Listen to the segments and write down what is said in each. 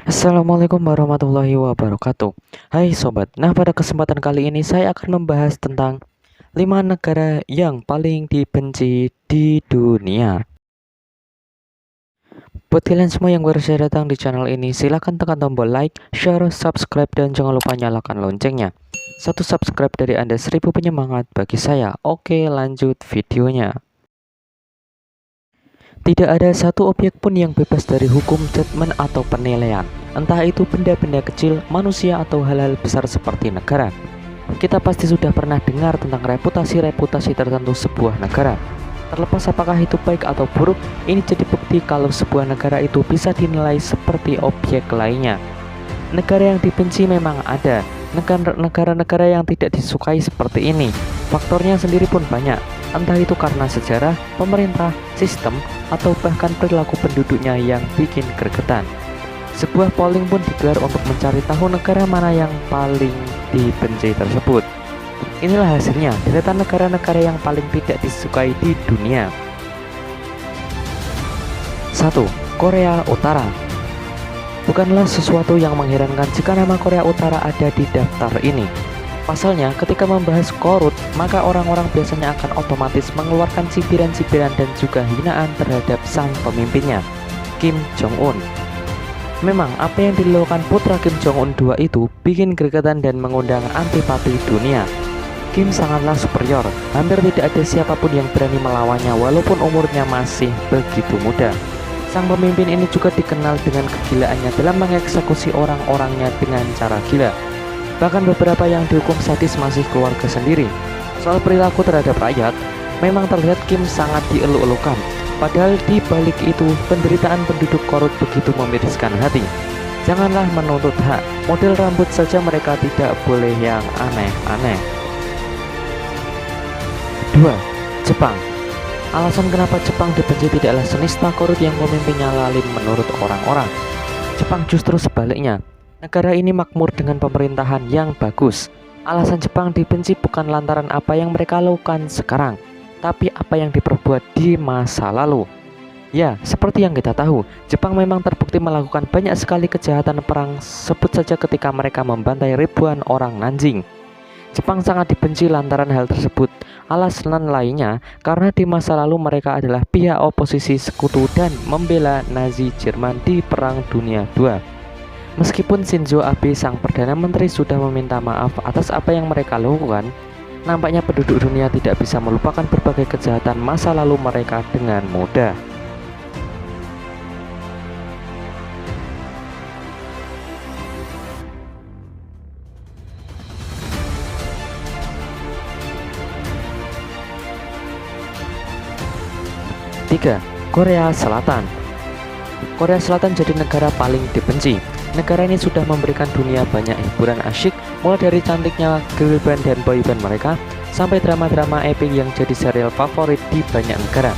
Assalamualaikum warahmatullahi wabarakatuh. Hai sobat, nah pada kesempatan kali ini saya akan membahas tentang 5 negara yang paling dibenci di dunia. Buat kalian semua yang baru saja datang di channel ini, silahkan tekan tombol like, share, subscribe, dan jangan lupa nyalakan loncengnya. Satu subscribe dari Anda 1000 penyemangat bagi saya. Oke, lanjut videonya. Tidak ada satu objek pun yang bebas dari hukum judgement atau penilaian, entah itu benda-benda kecil, manusia, atau hal-hal besar seperti negara. Kita pasti sudah pernah dengar tentang reputasi-reputasi tertentu sebuah negara. Terlepas apakah itu baik atau buruk, ini jadi bukti kalau sebuah negara itu bisa dinilai seperti objek lainnya. Negara yang dibenci memang ada, negara-negara yang tidak disukai seperti ini. Faktornya sendiri pun banyak, entah itu karena sejarah, pemerintah, sistem, atau bahkan perilaku penduduknya yang bikin gregetan. Sebuah polling pun digelar untuk mencari tahu negara mana yang paling dibenci tersebut. Inilah hasilnya, deretan negara-negara yang paling tidak disukai di dunia. 1. Korea Utara. Bukanlah sesuatu yang mengherankan jika nama Korea Utara ada di daftar ini. Pasalnya, ketika membahas Korut, maka orang-orang biasanya akan otomatis mengeluarkan cibiran-cibiran dan juga hinaan terhadap sang pemimpinnya, Kim Jong-un. Memang, apa yang dilakukan putra Kim Jong-un II itu bikin gregetan dan mengundang antipati dunia. Kim sangatlah superior, hampir tidak ada siapapun yang berani melawannya walaupun umurnya masih begitu muda. Sang pemimpin ini juga dikenal dengan kegilaannya dalam mengeksekusi orang-orangnya dengan cara gila. Bahkan beberapa yang dihukum sadis masih keluarga sendiri. Soal perilaku terhadap rakyat, memang terlihat Kim sangat dieluk-elukan. Padahal di balik itu, penderitaan penduduk Korut begitu memiriskan hati. Janganlah menuntut hak, model rambut saja mereka tidak boleh yang aneh-aneh. 2. Jepang. Alasan kenapa Jepang dibenci tidaklah senista Korut yang pemimpinnya lalim menurut orang-orang. Jepang justru sebaliknya. Negara ini makmur dengan pemerintahan yang bagus. Alasan Jepang dibenci bukan lantaran apa yang mereka lakukan sekarang, tapi apa yang diperbuat di masa lalu. Ya, seperti yang kita tahu, Jepang memang terbukti melakukan banyak sekali kejahatan perang, sebut saja ketika mereka membantai ribuan orang Nanjing. Jepang sangat dibenci lantaran hal tersebut. Alasan lainnya karena di masa lalu mereka adalah pihak oposisi sekutu dan membela Nazi Jerman di Perang Dunia II. Meskipun Shinzo Abe sang Perdana Menteri sudah meminta maaf atas apa yang mereka lakukan, nampaknya penduduk dunia tidak bisa melupakan berbagai kejahatan masa lalu mereka dengan mudah. Tiga, Korea Selatan. Korea Selatan jadi negara paling dibenci. Negara ini sudah memberikan dunia banyak hiburan asyik, mulai dari cantiknya girl band dan boy band mereka, sampai drama-drama epic yang jadi serial favorit di banyak negara.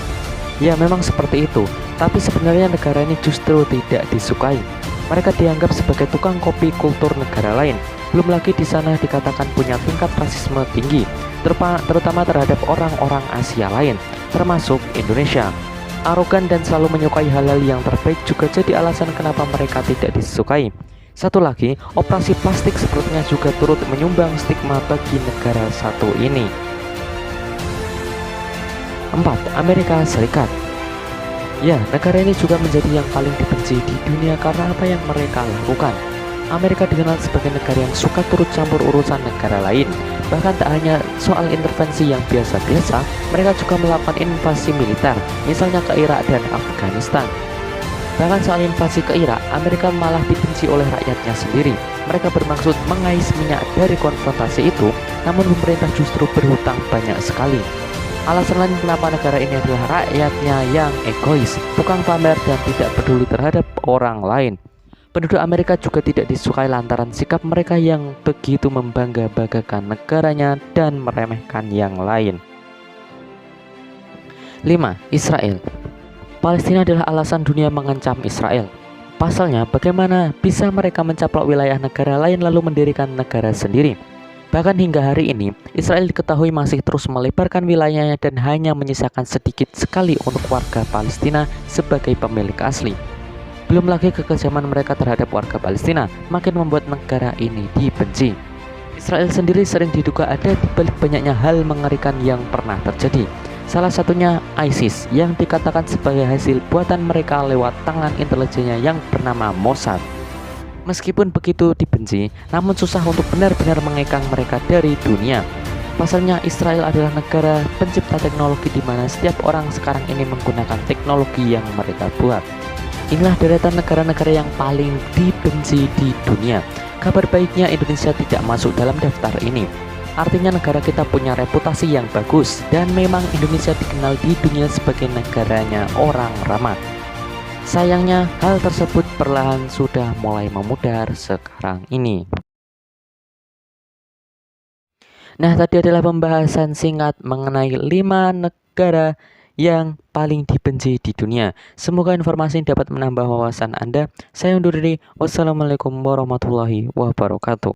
Ya memang seperti itu, tapi sebenarnya negara ini justru tidak disukai. Mereka dianggap sebagai tukang kopi kultur negara lain. Belum lagi di sana dikatakan punya tingkat rasisme tinggi, terutama terhadap orang-orang Asia lain, termasuk Indonesia. Arogan dan selalu menyukai hal-hal yang terbaik juga jadi alasan kenapa mereka tidak disukai. Satu lagi, operasi plastik sepertinya juga turut menyumbang stigma bagi negara satu ini. 4. Amerika Serikat. Ya, negara ini juga menjadi yang paling dibenci di dunia karena apa yang mereka lakukan. Amerika dikenal sebagai negara yang suka turut campur urusan negara lain. Bahkan tak hanya soal intervensi yang biasa-biasa, mereka juga melakukan invasi militer, misalnya ke Irak dan Afghanistan. Bahkan soal invasi ke Irak, Amerika malah dibenci oleh rakyatnya sendiri. Mereka bermaksud mengais minyak dari konfrontasi itu, namun pemerintah justru berhutang banyak sekali. Alasan lain kenapa negara ini adalah rakyatnya yang egois, tukang pamer dan tidak peduli terhadap orang lain. Penduduk Amerika juga tidak disukai lantaran sikap mereka yang begitu membangga-banggakan negaranya dan meremehkan yang lain. 5. Israel. Palestina adalah alasan dunia mengancam Israel. Pasalnya, bagaimana bisa mereka mencaplok wilayah negara lain lalu mendirikan negara sendiri? Bahkan hingga hari ini, Israel diketahui masih terus melebarkan wilayahnya dan hanya menyisakan sedikit sekali untuk warga Palestina sebagai pemilik asli. Belum lagi kekejaman mereka terhadap warga Palestina makin membuat negara ini dibenci. Israel sendiri sering diduga ada di balik banyaknya hal mengerikan yang pernah terjadi. Salah satunya ISIS yang dikatakan sebagai hasil buatan mereka lewat tangan intelijennya yang bernama Mossad. Meskipun begitu dibenci, namun susah untuk benar-benar mengekang mereka dari dunia. Pasalnya Israel adalah negara pencipta teknologi di mana setiap orang sekarang ini menggunakan teknologi yang mereka buat. Inilah deretan negara-negara yang paling dibenci di dunia. Kabar baiknya Indonesia tidak masuk dalam daftar ini. Artinya negara kita punya reputasi yang bagus dan memang Indonesia dikenal di dunia sebagai negaranya orang ramah. Sayangnya hal tersebut perlahan sudah mulai memudar sekarang ini. Nah, tadi adalah pembahasan singkat mengenai 5 negara yang paling dibenci di dunia. Semoga informasi ini dapat menambah wawasan Anda. Saya undur diri. Wassalamualaikum warahmatullahi wabarakatuh.